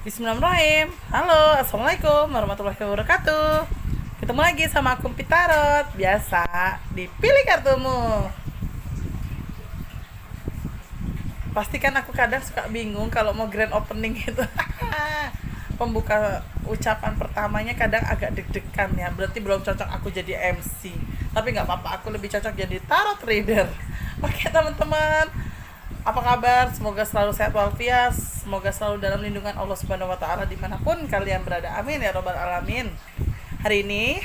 Bismillahirrahmanirrahim. Halo, assalamualaikum warahmatullahi wabarakatuh. Ketemu lagi sama aku Pitarot. Biasa, dipilih kartumu. Pastikan aku kadang suka bingung kalau mau grand opening itu. Pembuka ucapan pertamanya kadang agak deg-degan ya. Berarti belum cocok aku jadi MC. Tapi nggak apa-apa, aku lebih cocok jadi tarot reader. Oke teman-teman, apa kabar? Semoga selalu sehat walafiat. Semoga selalu dalam lindungan Allah Subhanahu wa taala dimanapun kalian berada. Amin ya robbal alamin. Hari ini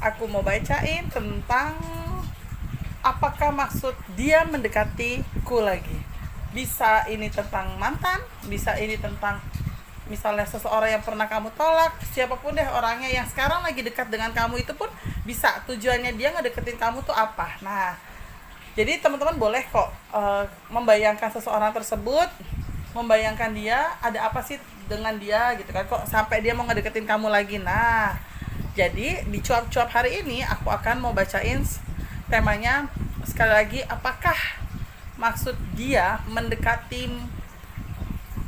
aku mau bacain tentang apakah maksud dia mendekatiku lagi. Bisa ini tentang mantan, bisa ini tentang misalnya seseorang yang pernah kamu tolak, siapapun deh orangnya yang sekarang lagi dekat dengan kamu itu pun bisa. Tujuannya dia ngedeketin kamu tuh apa. Nah, jadi teman-teman boleh kok membayangkan seseorang tersebut, membayangkan dia ada apa sih dengan dia gitu kan, kok sampai dia mau ngedeketin kamu lagi. Nah, jadi di cuap-cuap hari ini aku akan mau bacain temanya sekali lagi, apakah maksud dia mendekati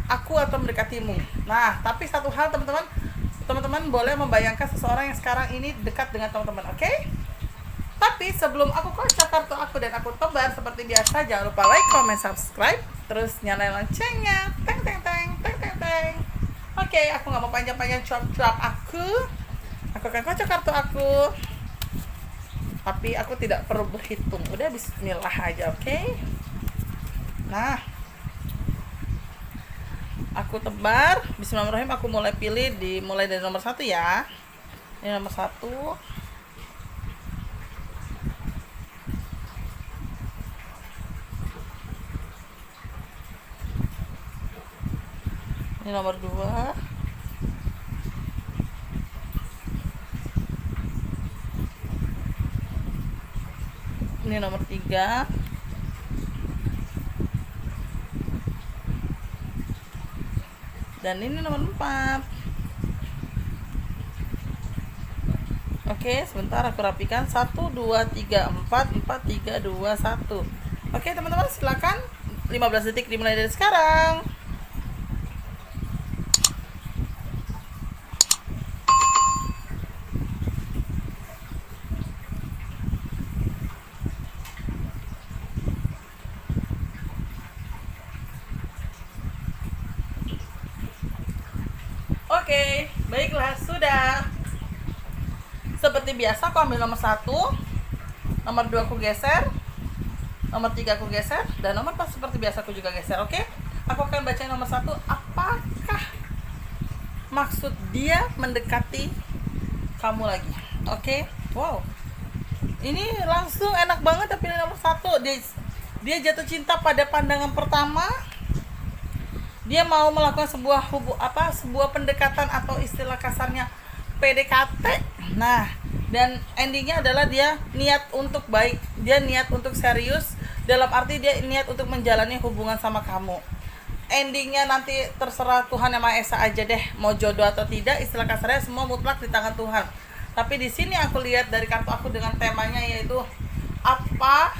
aku atau mendekatimu. Nah, tapi satu hal teman-teman boleh membayangkan seseorang yang sekarang ini dekat dengan teman-teman, oke? Tapi sebelum aku kocok kartu aku dan aku tebar seperti biasa, jangan lupa like, comment, subscribe, terus nyalain loncengnya. Teng teng teng teng teng teng. Oke, aku nggak mau panjang-panjang cuap-cuap aku. Aku akan kocok kartu aku. Tapi aku tidak perlu berhitung. Udah bismillah aja, oke? Nah, aku tebar. Bismillahirrahmanirrahim. Aku mulai pilih mulai dari nomor 1 ya. Ini nomor 1. Ini nomor 2. Ini nomor 3. Dan ini nomor 4. Oke, sebentar aku rapikan. 1, 2, 3, 4, 4, 3, 2, 1. Oke teman-teman, silakan. 15 detik dimulai dari sekarang. Oke, baiklah, sudah. Seperti biasa aku ambil nomor 1, nomor 2 aku geser, nomor 3 aku geser, dan nomor 4 seperti biasa aku juga geser, oke? Aku akan bacain nomor 1, apakah maksud dia mendekati kamu lagi, oke? Wow, ini langsung enak banget. Tapi nomor 1, dia jatuh cinta pada pandangan pertama. Dia mau melakukan sebuah pendekatan atau istilah kasarnya PDKT. Nah, dan endingnya adalah dia niat untuk baik, dia niat untuk serius, dalam arti dia niat untuk menjalani hubungan sama kamu. Endingnya nanti terserah Tuhan Yang Maha Esa aja deh, mau jodoh atau tidak, istilah kasarnya semua mutlak di tangan Tuhan. Tapi di sini aku lihat dari kartu aku dengan temanya yaitu apakah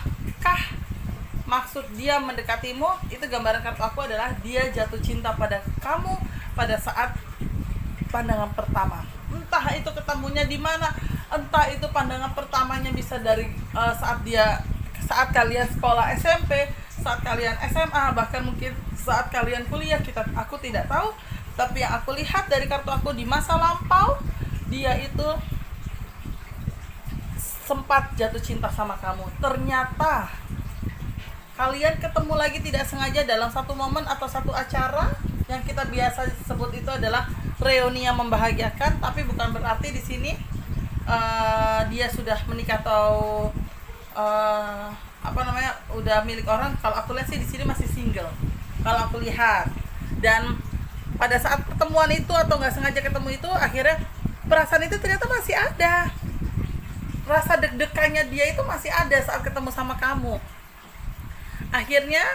maksud dia mendekatimu. Itu gambaran kartu aku adalah dia jatuh cinta pada kamu pada saat pandangan pertama. Entah itu ketemunya di mana, entah itu pandangan pertamanya bisa dari saat kalian sekolah SMP, saat kalian SMA, bahkan mungkin saat kalian kuliah, aku tidak tahu. Tapi yang aku lihat dari kartu aku di masa lampau, dia itu sempat jatuh cinta sama kamu. Ternyata kalian ketemu lagi tidak sengaja dalam satu momen atau satu acara yang kita biasa sebut itu adalah reuni yang membahagiakan. Tapi bukan berarti di sini dia sudah menikah atau udah milik orang. Kalau aku lihat sih di sini masih single. Kalau aku lihat, dan pada saat pertemuan itu atau nggak sengaja ketemu itu, akhirnya perasaan itu ternyata masih ada. Rasa deg-degannya dia itu masih ada saat ketemu sama kamu. Akhirnya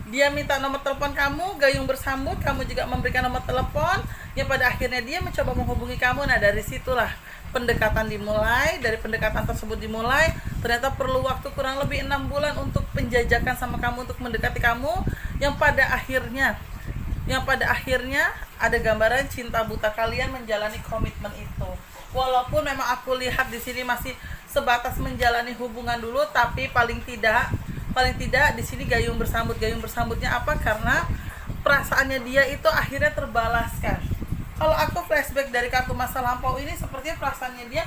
dia minta nomor telepon kamu, gayung bersambut, kamu juga memberikan nomor telepon, yang pada akhirnya dia mencoba menghubungi kamu. Nah, dari situlah pendekatan dimulai. Dari pendekatan tersebut dimulai, ternyata perlu waktu kurang lebih 6 bulan untuk penjajakan sama kamu, untuk mendekati kamu, yang pada akhirnya yang pada akhirnya ada gambaran cinta buta kalian menjalani komitmen itu. Walaupun memang aku lihat di sini masih sebatas menjalani hubungan dulu, tapi paling tidak di sini gayung bersambut. Gayung bersambutnya apa? Karena perasaannya dia itu akhirnya terbalaskan. Kalau aku flashback dari kartu masa lampau ini, sepertinya perasaannya dia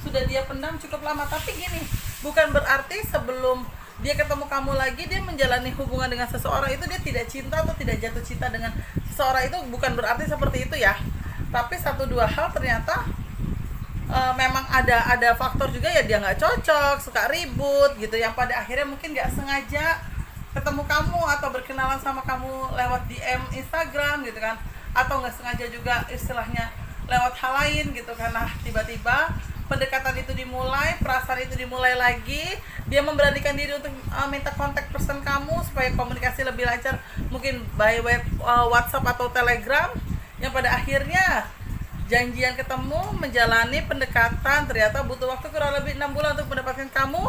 sudah dia pendam cukup lama. Tapi gini, bukan berarti sebelum dia ketemu kamu lagi dia menjalani hubungan dengan seseorang itu dia tidak cinta atau tidak jatuh cinta dengan seseorang, itu bukan berarti seperti itu ya. Tapi satu dua hal ternyata memang ada faktor juga ya, dia nggak cocok, suka ribut gitu, yang pada akhirnya mungkin nggak sengaja ketemu kamu atau berkenalan sama kamu lewat DM Instagram gitu kan, atau nggak sengaja juga istilahnya lewat hal lain gitu. Karena tiba-tiba pendekatan itu dimulai, perasaan itu dimulai lagi, dia memberanikan diri untuk minta kontak person kamu supaya komunikasi lebih lancar, mungkin by web WhatsApp atau Telegram, yang pada akhirnya janjian ketemu, menjalani pendekatan, ternyata butuh waktu kurang lebih 6 bulan untuk mendapatkan kamu.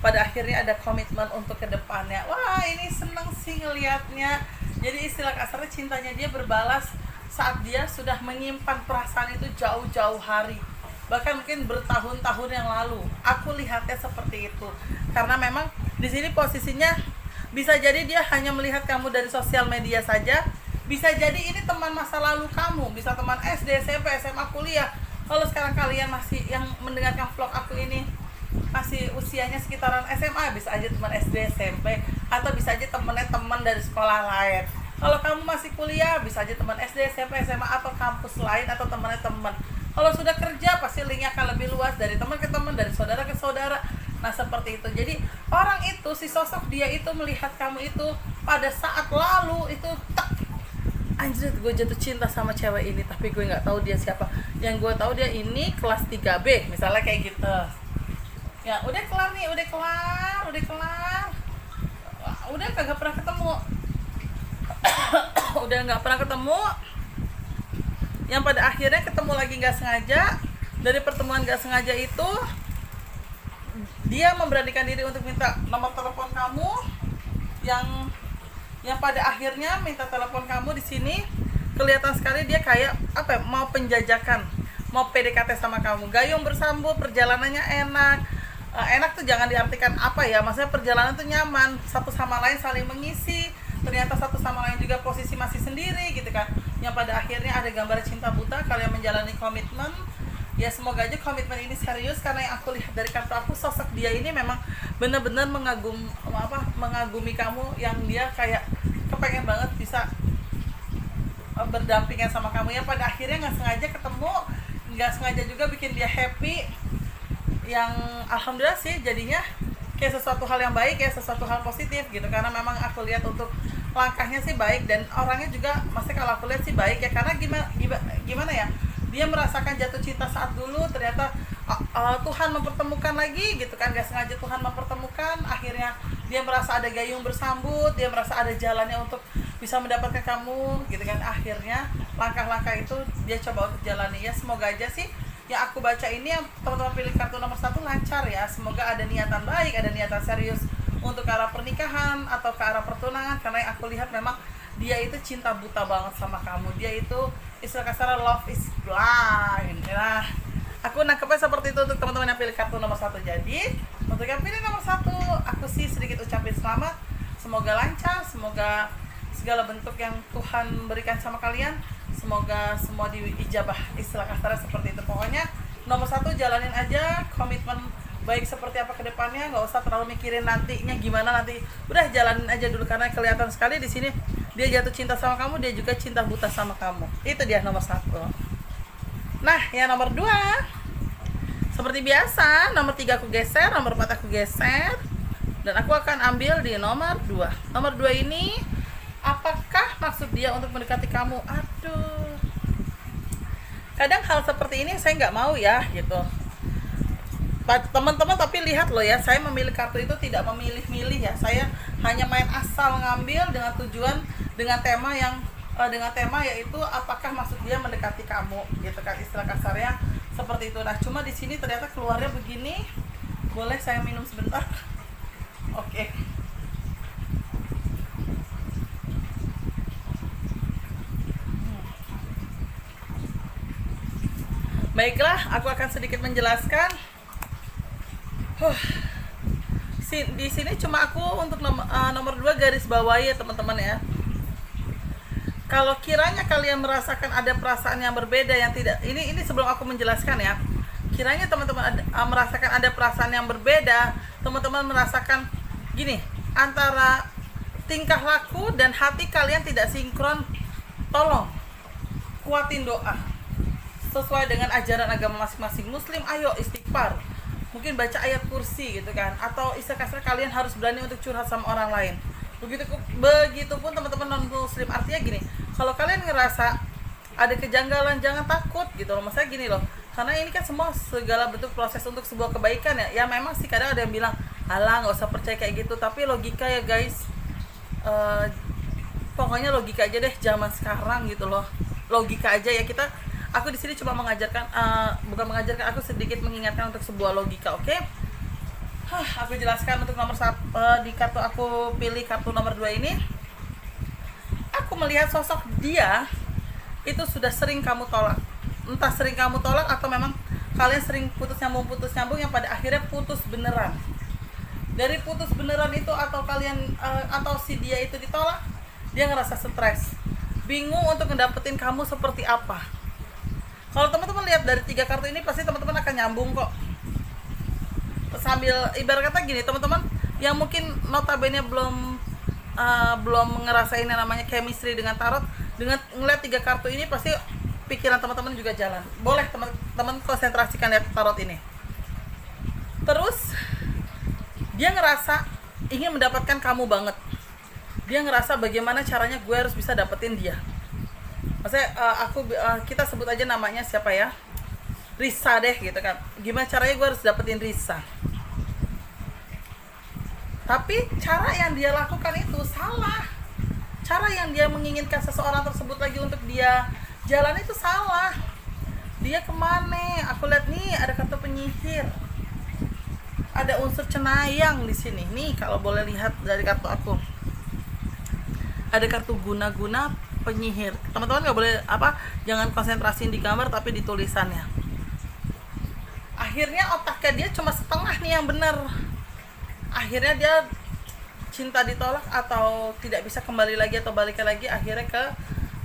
Pada akhirnya ada komitmen untuk kedepannya. Wah, ini seneng sih ngelihatnya. Jadi istilah kasarnya cintanya dia berbalas saat dia sudah menyimpan perasaan itu jauh-jauh hari, bahkan mungkin bertahun-tahun yang lalu. Aku lihatnya seperti itu. Karena memang di sini posisinya bisa jadi dia hanya melihat kamu dari sosial media saja. Bisa jadi ini teman masa lalu kamu, bisa teman SD, SMP, SMA, kuliah. Kalau sekarang kalian masih yang mendengarkan vlog aku ini masih usianya sekitaran SMA, bisa aja teman SD, SMP, atau bisa aja temennya teman dari sekolah lain. Kalau kamu masih kuliah, bisa aja teman SD, SMP, SMA, atau kampus lain, atau temannya teman. Kalau sudah kerja, pasti linknya akan lebih luas, dari teman ke teman, dari saudara ke saudara. Nah, seperti itu. Jadi orang itu, si sosok dia itu melihat kamu itu pada saat lalu itu anjir, gue jatuh cinta sama cewek ini, tapi gue nggak tahu dia siapa. Yang gue tahu dia ini kelas 3B, misalnya kayak gitu. Ya udah kelar nih, udah kelar, udah kagak pernah ketemu. Udah nggak pernah ketemu, yang pada akhirnya ketemu lagi nggak sengaja. Dari pertemuan nggak sengaja itu dia memberanikan diri untuk minta nomor telepon kamu, yang pada akhirnya minta telepon kamu. Di sini kelihatan sekali dia kayak apa ya, mau penjajakan, mau PDKT sama kamu. Gayung bersambut, perjalanannya enak. Enak tuh jangan diartikan apa ya, maksudnya perjalanan tuh nyaman, satu sama lain saling mengisi. Ternyata satu sama lain juga posisi masih sendiri gitu kan, yang pada akhirnya ada gambar cinta buta, kalian menjalani komitmen. Ya semoga aja komitmen ini serius, karena yang aku lihat dari kartu aku, sosok dia ini memang benar-benar mengagumi kamu, yang dia kayak kepengen banget bisa berdampingan sama kamu, yang pada akhirnya nggak sengaja ketemu, nggak sengaja juga bikin dia happy. Yang alhamdulillah sih jadinya kayak sesuatu hal yang baik, kayak sesuatu hal positif gitu. Karena memang aku lihat untuk langkahnya sih baik, dan orangnya juga masih kalau aku lihat sih baik ya. Karena gimana ya, dia merasakan jatuh cinta saat dulu, ternyata Tuhan mempertemukan lagi gitu kan, gak sengaja Tuhan mempertemukan, akhirnya dia merasa ada gayung bersambut, dia merasa ada jalannya untuk bisa mendapatkan kamu gitu kan. Akhirnya langkah-langkah itu dia coba untuk jalani. Ya semoga aja sih yang aku baca ini, yang teman-teman pilih kartu nomor 1 lancar ya. Semoga ada niatan baik, ada niatan serius untuk ke arah pernikahan atau ke arah pertunangan. Karena yang aku lihat memang dia itu cinta buta banget sama kamu. Dia itu istilah kasar love is blind. Nah, aku nangkepnya seperti itu untuk teman-teman yang pilih kartu nomor 1. Jadi untuk yang pilih nomor 1, aku sih sedikit ucapin selamat. Semoga lancar, semoga segala bentuk yang Tuhan berikan sama kalian, semoga semua diijabah, istilah kasarnya seperti itu. Pokoknya nomor 1 jalanin aja, komitmen baik seperti apa ke depannya, nggak usah terlalu mikirin nantinya gimana nanti. Udah jalanin aja dulu, karena kelihatan sekali di sini dia jatuh cinta sama kamu, dia juga cinta buta sama kamu. Itu dia nomor 1. Nah, yang nomor 2, seperti biasa, nomor 3 aku geser, nomor 4 aku geser, dan aku akan ambil di nomor 2. Nomor 2 ini, apakah maksud dia untuk mendekati kamu? Aduh, kadang hal seperti ini saya nggak mau ya gitu teman-teman. Tapi lihat loh ya, saya memilih kartu itu tidak memilih-milih ya. Saya hanya main asal ngambil dengan tujuan, dengan tema yaitu apakah maksud dia mendekati kamu gitu kan, istilah kasarnya seperti itu. Nah, cuma di sini ternyata keluarnya begini. Boleh saya minum sebentar? Oke. Baiklah, aku akan sedikit menjelaskan. Di sini cuma aku untuk nomor 2 garis bawahi ya teman-teman ya. Kalau kiranya kalian merasakan ada perasaan yang berbeda yang tidak, ini sebelum aku menjelaskan ya. Kiranya teman-teman merasakan ada perasaan yang berbeda, teman-teman merasakan gini, antara tingkah laku dan hati kalian tidak sinkron, tolong kuatin doa sesuai dengan ajaran agama masing-masing. Muslim ayo istighfar, mungkin baca ayat kursi gitu kan, atau istilah kasar kalian harus berani untuk curhat sama orang lain. Begitupun teman-teman non muslim. Artinya gini, kalau kalian ngerasa ada kejanggalan jangan takut gitu loh. Maksudnya gini loh, karena ini kan semua segala bentuk proses untuk sebuah kebaikan ya. Ya memang sih kadang ada yang bilang alah nggak usah percaya kayak gitu, tapi logika ya guys. Pokoknya logika aja deh zaman sekarang gitu loh. Logika aja ya. Aku di sini cuma mengajarkan, bukan mengajarkan, aku sedikit mengingatkan untuk sebuah logika, oke? Aku jelaskan untuk nomor 1 di kartu aku pilih kartu nomor 2 ini. Aku melihat sosok dia itu sudah sering kamu tolak. Entah sering kamu tolak atau memang kalian sering putus nyambung yang pada akhirnya putus beneran. Dari putus beneran itu atau kalian atau si dia itu ditolak, dia ngerasa stres, bingung untuk ngedapetin kamu seperti apa. Kalau teman-teman lihat dari 3 kartu ini pasti teman-teman akan nyambung kok. Sambil ibarat kata gini, teman-teman yang mungkin notabene belum ngerasain yang namanya chemistry dengan tarot, dengan ngeliat 3 kartu ini pasti pikiran teman-teman juga jalan. Boleh teman-teman konsentrasikan lihat tarot ini. Terus dia ngerasa ingin mendapatkan kamu banget. Dia ngerasa bagaimana caranya gue harus bisa dapetin dia. Maksudnya kita sebut aja namanya siapa ya, Risa deh gitu kan. Gimana caranya gue harus dapetin Risa. Tapi cara yang dia lakukan itu salah. Cara yang dia menginginkan seseorang tersebut lagi untuk dia jalan itu salah. Dia kemana? Aku lihat nih ada kartu penyihir. Ada unsur cenayang di sini. Nih kalau boleh lihat dari kartu aku. Ada kartu guna-guna penyihir. Teman-teman nggak boleh jangan konsentrasiin di gambar tapi di tulisannya. Akhirnya otaknya dia cuma setengah nih yang benar. Akhirnya dia cinta ditolak atau tidak bisa kembali lagi atau balik lagi, akhirnya ke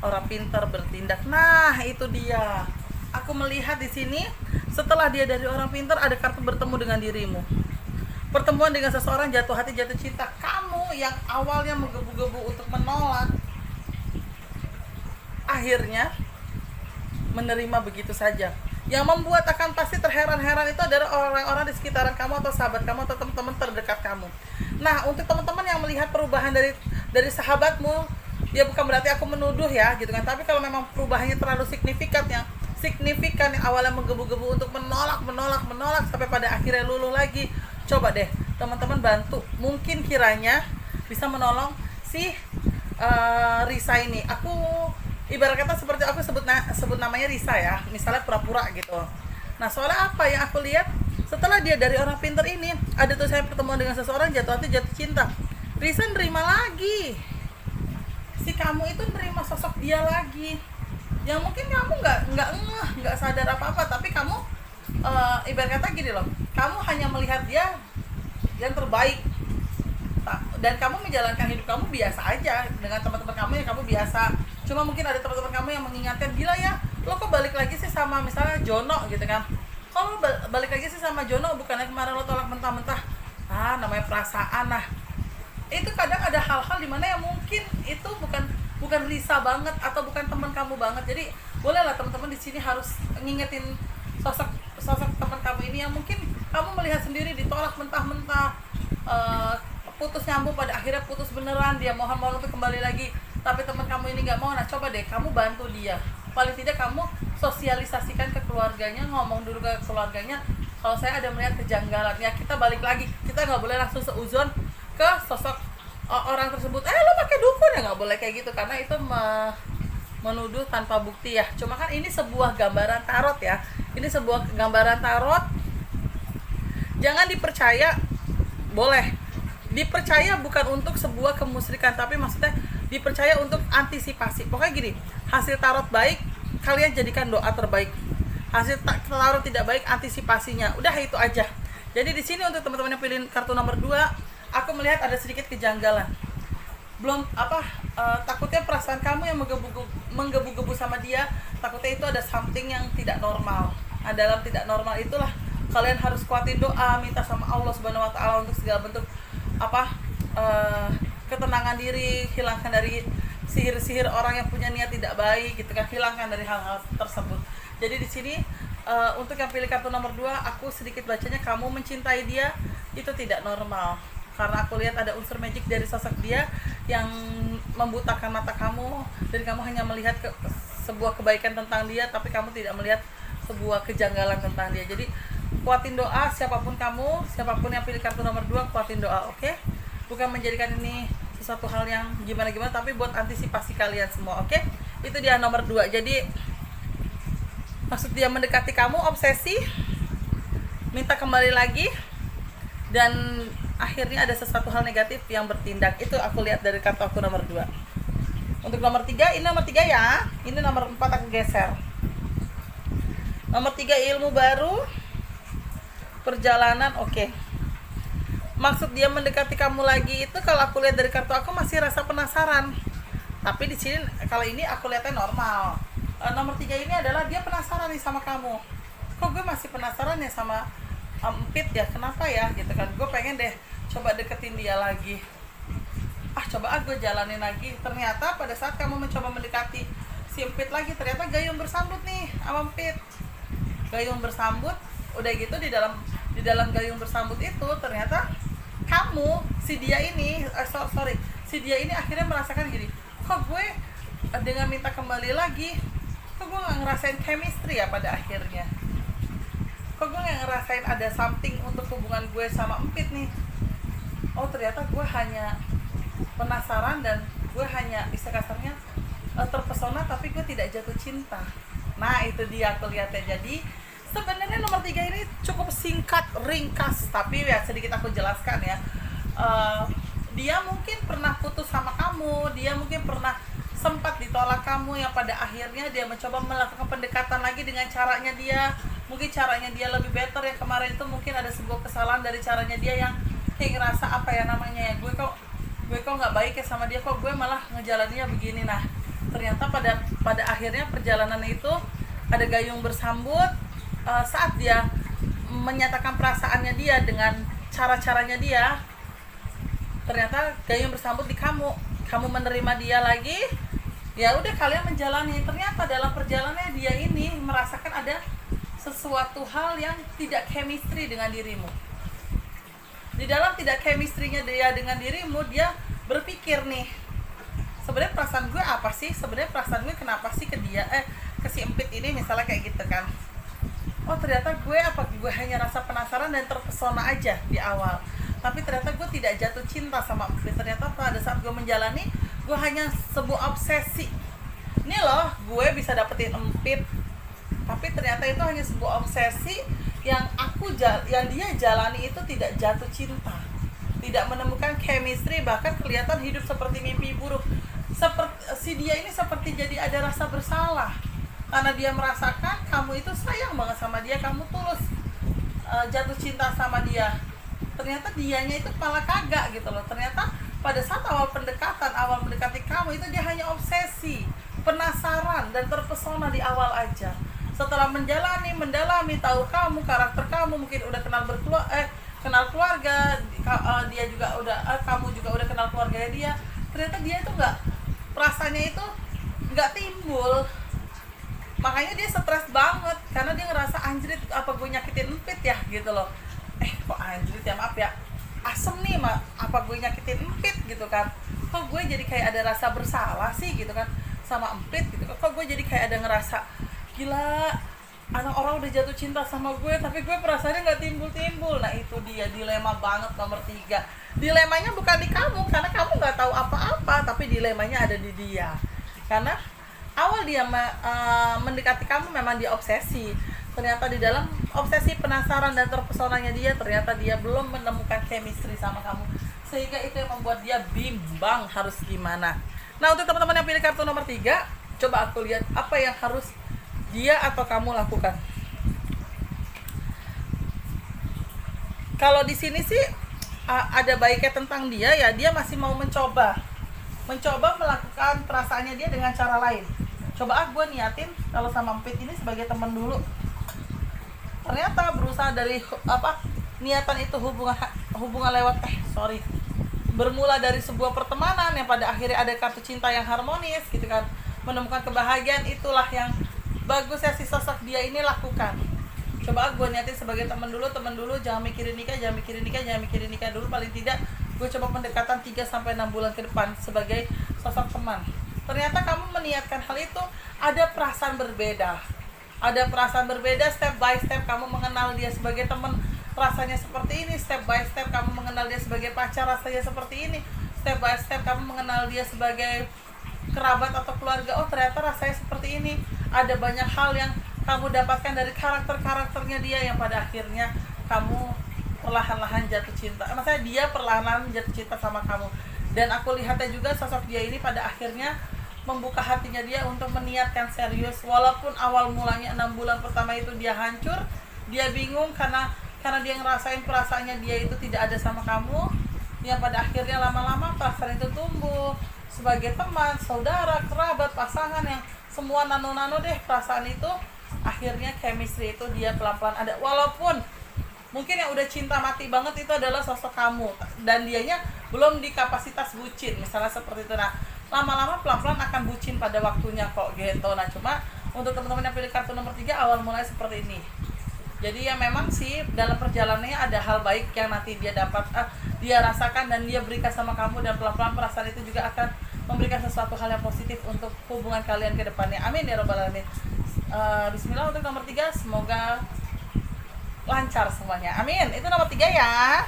orang pintar bertindak. Nah, itu dia. Aku melihat di sini setelah dia dari orang pintar ada kartu bertemu dengan dirimu. Pertemuan dengan seseorang, jatuh hati, jatuh cinta. Kamu yang awalnya menggebu-gebu untuk menolak, akhirnya menerima begitu saja. Yang membuat akan pasti terheran-heran itu adalah orang-orang di sekitaran kamu atau sahabat kamu atau teman-teman terdekat kamu. Nah, untuk teman-teman yang melihat perubahan dari sahabatmu, ya bukan berarti aku menuduh ya gitu kan. Tapi kalau memang perubahannya terlalu signifikan yang awalnya menggebu-gebu untuk menolak sampai pada akhirnya luluh lagi, coba deh teman-teman bantu. Mungkin kiranya bisa menolong si Risa ini. Aku ibarat kata seperti aku sebut namanya Risa ya, misalnya pura-pura gitu. Nah, soalnya apa yang aku lihat setelah dia dari orang pintar ini, ada tuh saya pertemuan dengan seseorang, jatuh hati, jatuh cinta. Risa nerima lagi. Si kamu itu nerima sosok dia lagi. Yang mungkin kamu nggak sadar apa-apa, tapi kamu ibarat kata gini loh, kamu hanya melihat dia yang terbaik. Dan kamu menjalankan hidup kamu biasa aja dengan teman-teman kamu yang kamu biasa. Cuma mungkin ada teman-teman kamu yang mengingatkan, gila ya, lo kok balik lagi sih sama misalnya Jono gitu kan. Kalau balik lagi sih sama Jono, bukannya kemarin lo tolak mentah-mentah. Namanya perasaan. Nah, itu kadang ada hal-hal dimana yang mungkin itu bukan Risa banget atau bukan teman kamu banget. Jadi bolehlah teman-teman di sini harus ngingetin sosok teman kamu ini yang mungkin kamu melihat sendiri ditolak mentah-mentah, putus nyambung, pada akhirnya putus beneran, dia mohon-mohon untuk kembali lagi, tapi teman kamu ini nggak mau. Nah, coba deh kamu bantu dia, paling tidak kamu sosialisasikan ke keluarganya, ngomong dulu ke keluarganya kalau saya ada melihat kejanggalan. Ya kita balik lagi, kita nggak boleh langsung seuzon ke sosok orang tersebut, lo pakai dukun ya, nggak boleh kayak gitu, karena itu menuduh tanpa bukti ya. Cuma kan ini sebuah gambaran tarot ya, ini sebuah gambaran tarot, jangan dipercaya. Boleh dipercaya bukan untuk sebuah kemusyrikan, tapi maksudnya dipercaya untuk antisipasi. Pokoknya gini, hasil tarot baik, kalian jadikan doa terbaik. hasil taruh tidak baik, antisipasinya. Udah itu aja. Jadi di sini untuk teman-teman yang pilih kartu nomor 2, aku melihat ada sedikit kejanggalan. Belum takutnya perasaan kamu yang menggebu-gebu sama dia, takutnya itu ada something yang tidak normal. Nah, dalam tidak normal itulah kalian harus kuatin doa, minta sama Allah Subhanahu wa taala untuk segala bentuk ketenangan diri, hilangkan dari sihir-sihir orang yang punya niat tidak baik gitu kan, hilangkan dari hal-hal tersebut. Jadi di sini untuk yang pilih kartu nomor 2, aku sedikit bacanya kamu mencintai dia itu tidak normal. Karena aku lihat ada unsur magic dari sosok dia yang membutakan mata kamu, dan kamu hanya melihat sebuah kebaikan tentang dia, tapi kamu tidak melihat sebuah kejanggalan tentang dia. Jadi kuatin doa, siapapun kamu, siapapun yang pilih kartu nomor 2, kuatin doa, oke? Bukan menjadikan ini sesuatu hal yang gimana-gimana, tapi buat antisipasi kalian semua, oke? Itu dia nomor 2. Jadi maksud dia mendekati kamu, obsesi, minta kembali lagi, dan akhirnya ada sesuatu hal negatif yang bertindak. Itu aku lihat dari kartu aku nomor 2. Untuk nomor 3, ini nomor 3 ya. Ini nomor 4 aku geser. Nomor 3, ilmu baru, perjalanan, oke. Maksud dia mendekati kamu lagi itu, kalau aku lihat dari kartu aku masih rasa penasaran. Tapi di sini kalau ini aku lihatnya normal. Nomor 3 ini adalah dia penasaran nih sama kamu. Kok gue masih penasaran ya sama Empit ya, kenapa ya gitu kan, gue pengen deh coba deketin dia lagi, coba gue jalanin lagi. Ternyata pada saat kamu mencoba mendekati si Empit lagi, ternyata gayung bersambut nih sama Empit, gayung bersambut. Udah gitu di dalam gayung bersambut itu ternyata kamu, si dia ini akhirnya merasakan gini, kok gue dengan minta kembali lagi, kok gue nggak ngerasain chemistry ya pada akhirnya. Kok gue gak ngerasain ada something untuk hubungan gue sama Empit nih. Oh ternyata gue hanya penasaran, dan gue hanya istilah kasarnya terpesona, tapi gue tidak jatuh cinta. Nah itu dia aku lihatnya. Jadi sebenarnya nomor 3 ini cukup singkat, ringkas, tapi ya sedikit aku jelaskan ya. Dia mungkin pernah putus sama kamu, dia mungkin pernah sempat ditolak kamu, yang pada akhirnya dia mencoba melakukan pendekatan lagi dengan caranya dia. Mungkin caranya dia lebih better, yang kemarin itu mungkin ada sebuah kesalahan dari caranya dia yang kayak ngerasa gue kok nggak baik ya sama dia, kok gue malah ngejalaninnya begini. Nah ternyata pada akhirnya perjalanan itu ada gayung bersambut. Saat dia menyatakan perasaannya dia dengan cara-caranya dia, ternyata gayung bersambut di kamu menerima dia lagi. Ya udah, kalian menjalani. Ternyata dalam perjalanannya dia ini merasakan ada sesuatu hal yang tidak chemistry dengan dirimu. Di dalam tidak chemistry-nya dia dengan dirimu, dia berpikir nih, sebenarnya perasaan gue apa sih? Sebenarnya perasaan gue kenapa sih ke dia, ke si Empit ini, misalnya kayak gitu kan. Oh ternyata gue hanya rasa penasaran dan terpesona aja di awal, tapi ternyata gue tidak jatuh cinta sama Empit. Ternyata pada saat gue menjalani, gue hanya sebuah obsesi. Ini loh, gue bisa dapetin Empit, tapi ternyata itu hanya sebuah obsesi yang dia jalani itu tidak jatuh cinta, tidak menemukan chemistry, bahkan kelihatan hidup seperti mimpi buruk. Si dia ini seperti jadi ada rasa bersalah karena dia merasakan kamu itu sayang banget sama dia, kamu tulus jatuh cinta sama dia. Ternyata dianya itu malah kagak gitu loh. Ternyata pada saat awal mendekati kamu itu dia hanya obsesi, penasaran dan terpesona di awal aja. Setelah mendalami, tahu kamu, karakter kamu, mungkin udah kenal keluarga, dia juga kamu juga udah kenal keluarganya dia. Ternyata dia itu perasaannya itu nggak timbul. Makanya dia stres banget karena dia ngerasa, anjrit, apa gue nyakitin Empit ya gitu loh. Kok anjrit ya, maaf ya, asem nih, apa gue nyakitin Empit gitu kan. Kok gue jadi kayak ada rasa bersalah sih gitu kan sama Empit gitu. Kok gue jadi kayak ada ngerasa, gila, anak orang udah jatuh cinta sama gue, tapi gue perasaannya nggak timbul-timbul. Nah itu dia dilema banget nomor 3. Dilemanya bukan di kamu, karena kamu nggak tahu apa-apa, tapi dilemanya ada di dia. Karena awal dia mendekati kamu memang dia obsesi. Ternyata di dalam obsesi, penasaran dan terpesonanya dia, ternyata dia belum menemukan chemistry sama kamu, sehingga itu yang membuat dia bimbang harus gimana. Nah untuk teman-teman yang pilih kartu nomor 3, coba aku lihat apa yang harus dia atau kamu lakukan. kalau di sini sih ada baiknya tentang dia ya, dia masih mau mencoba melakukan perasaannya dia dengan cara lain. Coba gue niatin kalau sama Empit ini sebagai teman dulu, ternyata berusaha dari niatan itu hubungan lewat bermula dari sebuah pertemanan yang pada akhirnya ada kartu cinta yang harmonis gitu kan, menemukan kebahagiaan. Itulah yang bagus ya si sosok dia ini lakukan. Coba gue niatin sebagai teman dulu, jangan mikirin nikah dulu. Paling tidak gue coba pendekatan 3-6 bulan ke depan sebagai sosok teman. Ternyata kamu meniatkan hal itu, ada perasaan berbeda, step by step kamu mengenal dia sebagai teman, rasanya seperti ini. Step by step kamu mengenal dia sebagai pacar, rasanya seperti ini. Step by step kamu mengenal dia sebagai kerabat atau keluarga, oh ternyata rasanya seperti ini. Ada banyak hal yang kamu dapatkan dari karakternya dia yang pada akhirnya kamu perlahan-lahan jatuh cinta. Maksudnya dia perlahan-lahan jatuh cinta sama kamu. Dan aku lihatnya juga sosok dia ini pada akhirnya membuka hatinya dia untuk meniatkan serius. Walaupun awal mulanya 6 bulan pertama itu dia hancur, dia bingung karena dia ngerasain perasaannya dia itu tidak ada sama kamu. Yang pada akhirnya lama-lama perasaan itu tumbuh sebagai teman, saudara, kerabat, pasangan yang semua nano-nano deh perasaan itu. Akhirnya chemistry itu dia pelan-pelan ada. Walaupun mungkin yang udah cinta mati banget itu adalah sosok kamu dan dianya belum di kapasitas bucin misalnya seperti itu. Nah, lama-lama pelan-pelan akan bucin pada waktunya kok gitu. Nah, cuma untuk teman-teman yang pilih kartu nomor 3 awal mulai seperti ini. Jadi ya memang sih dalam perjalanannya ada hal baik yang nanti dia dapat, dia rasakan dan dia berikan sama kamu, dan pelan-pelan perasaan itu juga akan memberikan sesuatu hal yang positif untuk hubungan kalian ke depannya. Amin ya robbal alamin. Bismillah untuk nomor 3, semoga lancar semuanya. Amin. Itu nomor 3 ya.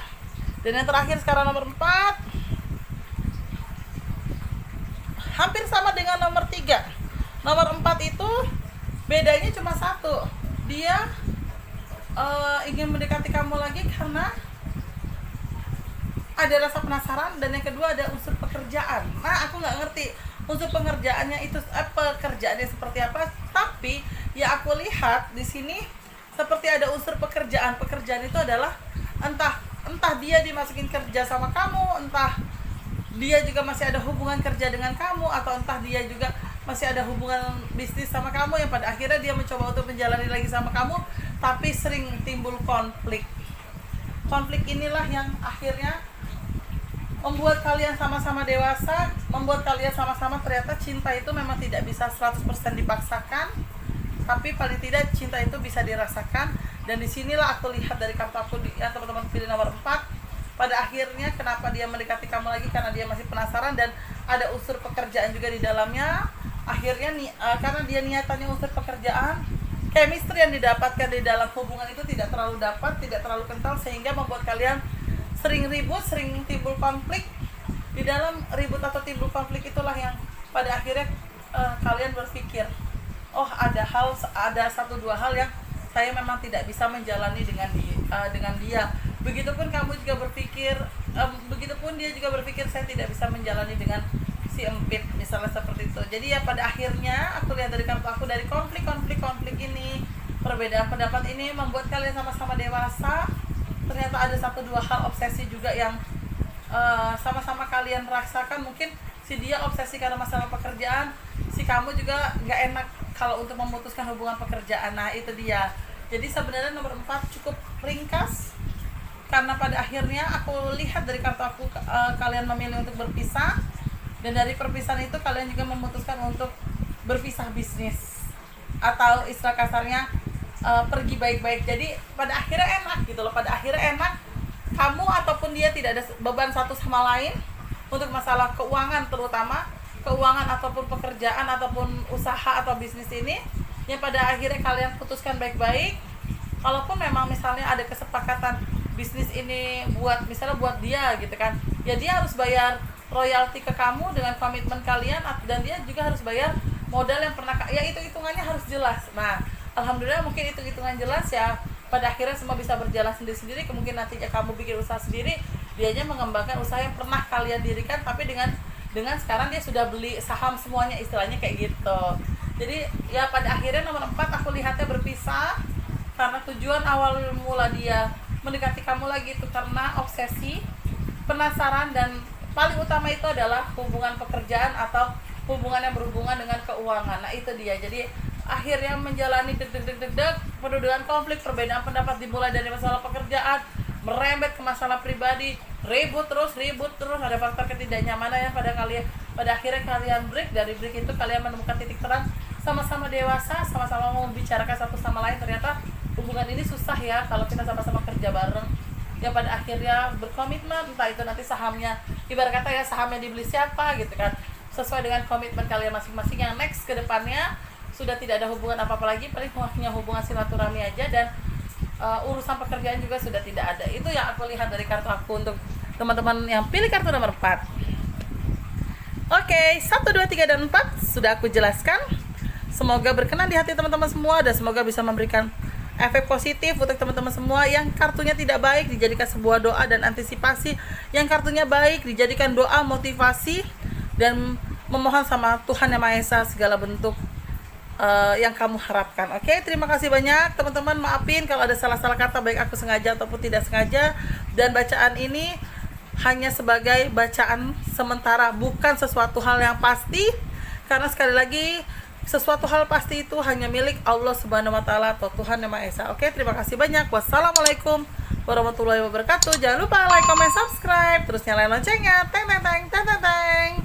Dan yang terakhir sekarang nomor 4. Hampir sama dengan nomor 3. Nomor 4 itu bedanya cuma satu. Dia ingin mendekati kamu lagi karena ada rasa penasaran, dan yang kedua ada unsur pekerjaan. Nah, aku nggak ngerti unsur pekerjaannya itu pekerjaannya seperti apa, tapi ya aku lihat di sini seperti ada unsur pekerjaan. Pekerjaan itu adalah entah dia dimasukin kerja sama kamu, entah dia juga masih ada hubungan kerja dengan kamu, atau entah dia juga masih ada hubungan bisnis sama kamu yang pada akhirnya dia mencoba untuk menjalani lagi sama kamu, tapi sering timbul konflik. Konflik inilah yang akhirnya membuat kalian sama-sama dewasa, membuat kalian sama-sama ternyata cinta itu memang tidak bisa 100% dipaksakan, tapi paling tidak cinta itu bisa dirasakan. Dan disinilah aku lihat dari kartu aku yang teman-teman pilih nomor 4, pada akhirnya kenapa dia mendekati kamu lagi, karena dia masih penasaran dan ada unsur pekerjaan juga di dalamnya. Akhirnya karena dia niatannya unsur pekerjaan, chemistry yang didapatkan di dalam hubungan itu tidak terlalu kental, sehingga membuat kalian sering ribut, sering timbul konflik. Di dalam ribut atau timbul konflik itulah yang pada akhirnya kalian berpikir, oh ada 1-2 hal yang saya memang tidak bisa menjalani dengan dia. Begitupun kamu juga berpikir, begitupun dia juga berpikir saya tidak bisa menjalani dengan si Empit, misalnya seperti itu. Jadi ya pada akhirnya aku lihat dari kartu aku, dari konflik ini, perbedaan pendapat ini membuat kalian sama-sama dewasa. Ternyata ada 1-2 hal obsesi juga yang sama-sama kalian rasakan. Mungkin si dia obsesi karena masalah pekerjaan, si kamu juga gak enak kalau untuk memutuskan hubungan pekerjaan. Nah itu dia. Jadi sebenarnya nomor 4 cukup ringkas, karena pada akhirnya aku lihat dari kartu aku kalian memilih untuk berpisah, dan dari perpisahan itu kalian juga memutuskan untuk berpisah bisnis, atau istilah kasarnya pergi baik-baik. Jadi pada akhirnya enak gitu loh, pada akhirnya enak. Kamu ataupun dia tidak ada beban satu sama lain untuk masalah keuangan, terutama keuangan ataupun pekerjaan ataupun usaha atau bisnis ini, yang pada akhirnya kalian putuskan baik-baik. Kalaupun memang misalnya ada kesepakatan bisnis ini buat dia gitu kan, ya dia harus bayar royalti ke kamu dengan komitmen kalian, dan dia juga harus bayar modal yang pernah, ya itu hitungannya harus jelas. Nah alhamdulillah mungkin itu hitungan jelas ya, pada akhirnya semua bisa berjalan sendiri-sendiri. Kemungkinan nantinya kamu bikin usaha sendiri, dianya mengembangkan usaha yang pernah kalian dirikan, tapi dengan sekarang dia sudah beli saham semuanya, istilahnya kayak gitu. Jadi ya pada akhirnya nomor 4 aku lihatnya berpisah, karena tujuan awal mula dia mendekati kamu lagi itu karena obsesi, penasaran, dan paling utama itu adalah hubungan pekerjaan atau hubungan yang berhubungan dengan keuangan. Nah itu dia, jadi akhirnya menjalani deg-deg penuh dengan konflik, perbedaan pendapat dimulai dari masalah pekerjaan merembet ke masalah pribadi, ribut terus, ada faktor ketidaknyamanan yang pada akhirnya kalian break. Dari break itu kalian menemukan titik terang, sama-sama dewasa, sama-sama mau membicarakan satu sama lain. Ternyata hubungan ini susah ya kalau kita sama-sama kerja bareng, ya pada akhirnya berkomitmen, entah itu nanti sahamnya, ibarat kata ya sahamnya dibeli siapa gitu kan, sesuai dengan komitmen kalian masing-masing. Yang next ke depannya sudah tidak ada hubungan apa-apa lagi, paling hanya hubungan silaturahmi aja, dan urusan pekerjaan juga sudah tidak ada. Itu yang aku lihat dari kartu aku untuk teman-teman yang pilih kartu nomor 4. Oke, 1, 2, 3, dan 4 sudah aku jelaskan. Semoga berkenan di hati teman-teman semua, dan semoga bisa memberikan efek positif untuk teman-teman semua. Yang kartunya tidak baik dijadikan sebuah doa dan antisipasi, yang kartunya baik dijadikan doa, motivasi, dan memohon sama Tuhan Yang Maha Esa segala bentuk yang kamu harapkan. Oke, terima kasih banyak teman-teman. Maafin kalau ada salah-salah kata, baik aku sengaja ataupun tidak sengaja. Dan bacaan ini hanya sebagai bacaan sementara, bukan sesuatu hal yang pasti, karena sekali lagi sesuatu hal pasti itu hanya milik Allah Subhanahu wa Ta'ala atau Tuhan Yang Maha Esa. Oke, terima kasih banyak. Wassalamualaikum warahmatullahi wabarakatuh. Jangan lupa like, comment, subscribe, terus nyalain loncengnya. Teng teng teng teng teng.